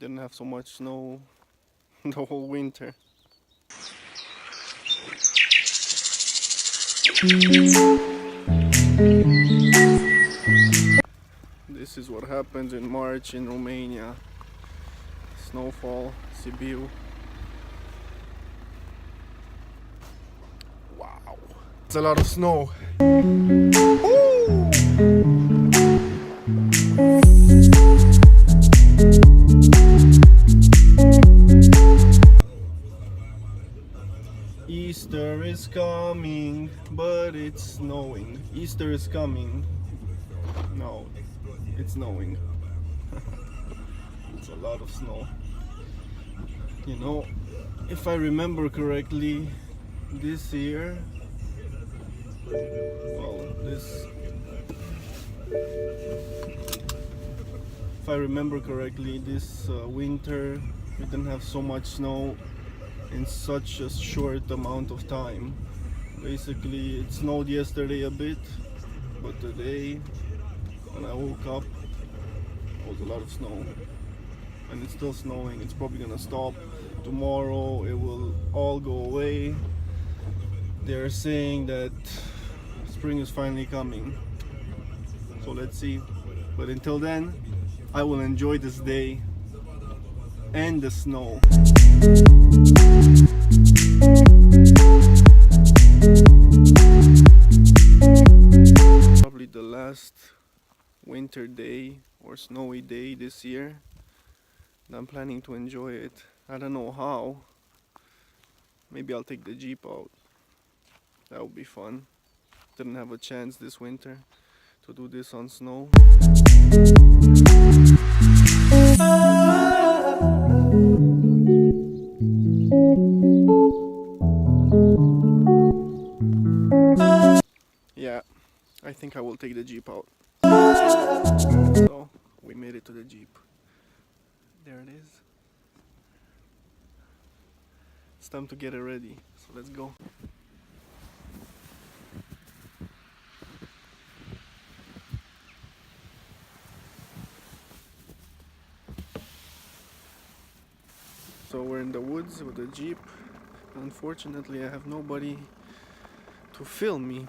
didn't have so much snow the whole winter. This is what happens in March in Romania. Snowfall, Sibiu. Wow, it's a lot of snow. Easter is coming, but it's snowing. Easter is coming. No, it's snowing. It's a lot of snow. You know, if I remember correctly, this year, if I remember correctly, this winter we didn't have so much snow in such a short amount of time. Basically, it snowed yesterday a bit, but today, when I woke up, there was a lot of snow. And it's still snowing. It's probably gonna stop. Tomorrow it will all go away. They're saying that spring is finally coming. So let's see. But until then, I will enjoy this day and the snow. Probably the last winter day or snowy day this year. I'm planning to enjoy it. I don't know how. Maybe I'll take the Jeep out. That would be fun. Didn't have a chance this winter to do this on snow. Yeah, I think I will take the Jeep out. So, we made it to the Jeep. There it is. It's time to get it ready, so let's go. So we're in the woods with the Jeep. Unfortunately, I have nobody to film me,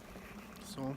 so